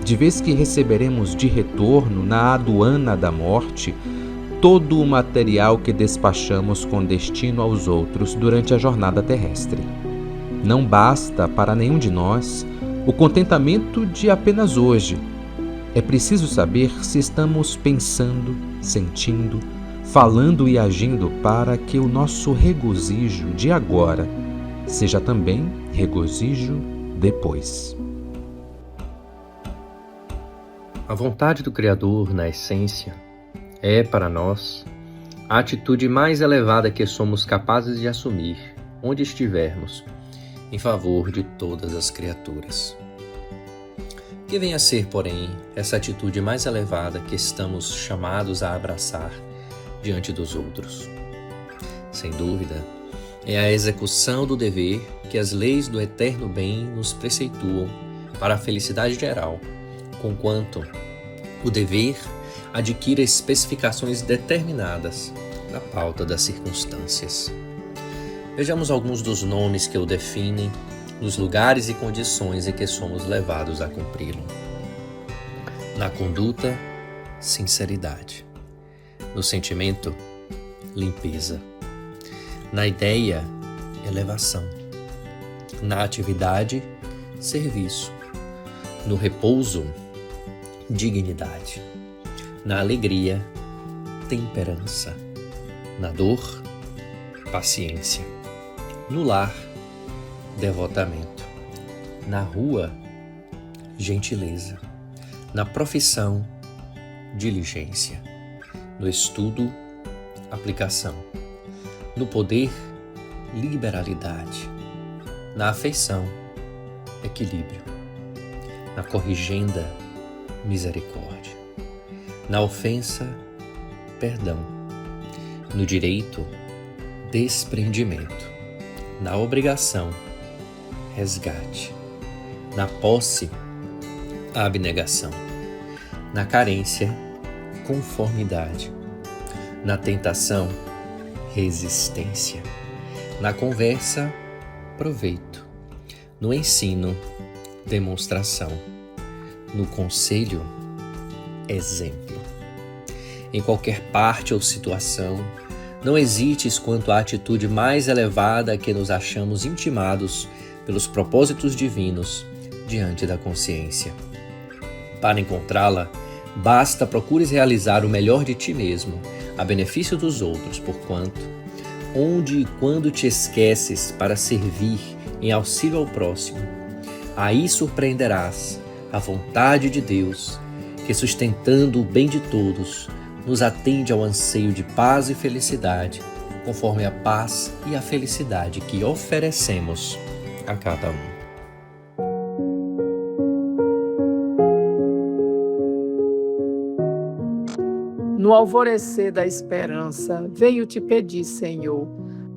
de vez que receberemos de retorno na aduana da morte todo o material que despachamos com destino aos outros durante a jornada terrestre. Não basta para nenhum de nós o contentamento de apenas hoje. É preciso saber se estamos pensando, sentindo, falando e agindo para que o nosso regozijo de agora seja também regozijo depois. A vontade do Criador, na essência, é, para nós, a atitude mais elevada que somos capazes de assumir, onde estivermos, em favor de todas as criaturas. Que vem a ser, porém, essa atitude mais elevada que estamos chamados a abraçar diante dos outros? Sem dúvida, é a execução do dever que as leis do eterno bem nos preceituam para a felicidade geral, conquanto o dever adquire especificações determinadas na pauta das circunstâncias. Vejamos alguns dos nomes que o definem nos lugares e condições em que somos levados a cumpri-lo. Na conduta, sinceridade. No sentimento, limpeza. Na ideia, elevação. Na atividade, serviço. No repouso, dignidade. Na alegria, temperança. Na dor, paciência. No lar, devotamento. Na rua, gentileza. Na profissão, diligência. No estudo, aplicação. No poder, liberalidade. Na afeição, equilíbrio. Na corrigenda, misericórdia. Na ofensa, perdão. No direito, desprendimento. Na obrigação, resgate. Na posse, abnegação. Na carência, conformidade. Na tentação, resistência. Na conversa, proveito. No ensino, demonstração. No conselho, exemplo. Em qualquer parte ou situação, não hesites quanto à atitude mais elevada a que nos achamos intimados pelos propósitos divinos diante da consciência. Para encontrá-la, basta procures realizar o melhor de ti mesmo, a benefício dos outros, porquanto, onde e quando te esqueces para servir em auxílio ao próximo, aí surpreenderás a vontade de Deus, que sustentando o bem de todos, nos atende ao anseio de paz e felicidade, conforme a paz e a felicidade que oferecemos a cada um. No alvorecer da esperança, venho te pedir, Senhor,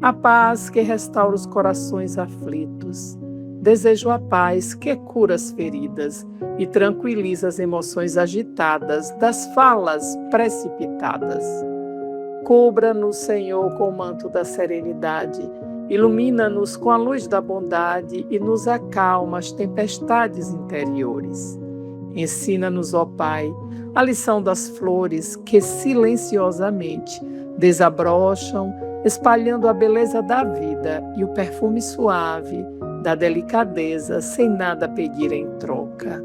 a paz que restaura os corações aflitos. Desejo a paz que cura as feridas e tranquiliza as emoções agitadas das falas precipitadas. Cubra-nos, Senhor, com o manto da serenidade, ilumina-nos com a luz da bondade e nos acalma as tempestades interiores. Ensina-nos, ó Pai, a lição das flores que silenciosamente desabrocham, espalhando a beleza da vida e o perfume suave da delicadeza, sem nada pedir em troca.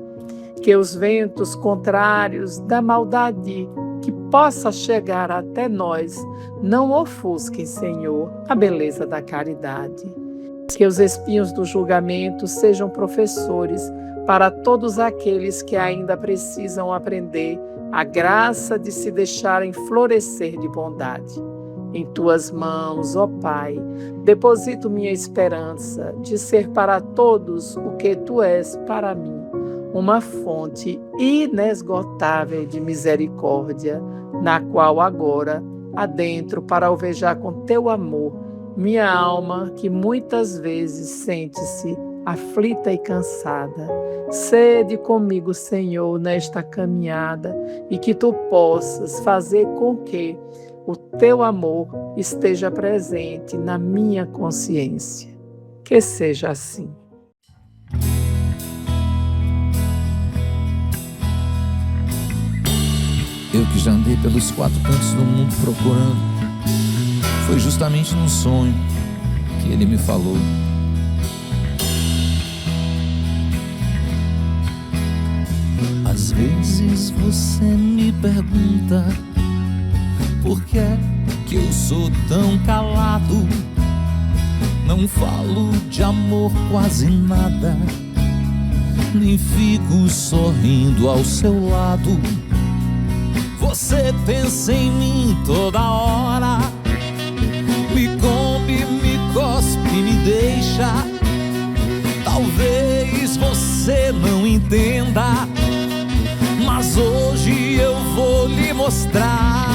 Que os ventos contrários da maldade que possa chegar até nós não ofusquem, Senhor, a beleza da caridade. Que os espinhos do julgamento sejam professores para todos aqueles que ainda precisam aprender a graça de se deixarem florescer de bondade. Em tuas mãos, ó Pai, deposito minha esperança de ser para todos o que tu és para mim, uma fonte inesgotável de misericórdia, na qual agora adentro para alvejar com teu amor minha alma que muitas vezes sente-se aflita e cansada. Sede comigo, Senhor, nesta caminhada e que tu possas fazer com que o teu amor esteja presente na minha consciência. Que seja assim. Eu que já andei pelos 4 cantos do mundo procurando, foi justamente num sonho que ele me falou. Às vezes você me pergunta por que é que eu sou tão calado? Não falo de amor quase nada, nem fico sorrindo ao seu lado. Você pensa em mim toda hora, me come, me cospe, me deixa. Talvez você não entenda, mas hoje eu vou lhe mostrar.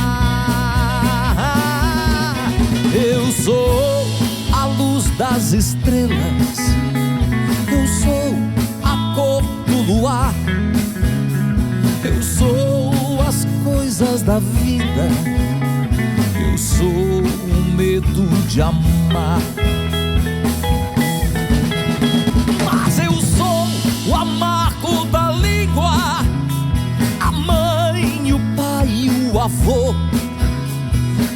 Eu sou a luz das estrelas, eu sou a cor do luar, eu sou as coisas da vida, eu sou o medo de amar. Mas eu sou o amargo da língua, a mãe, o pai e o avô,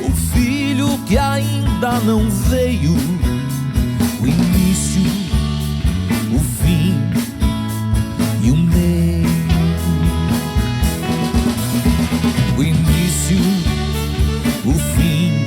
o filho que ainda não veio, o início, o fim e o meio. O início, o fim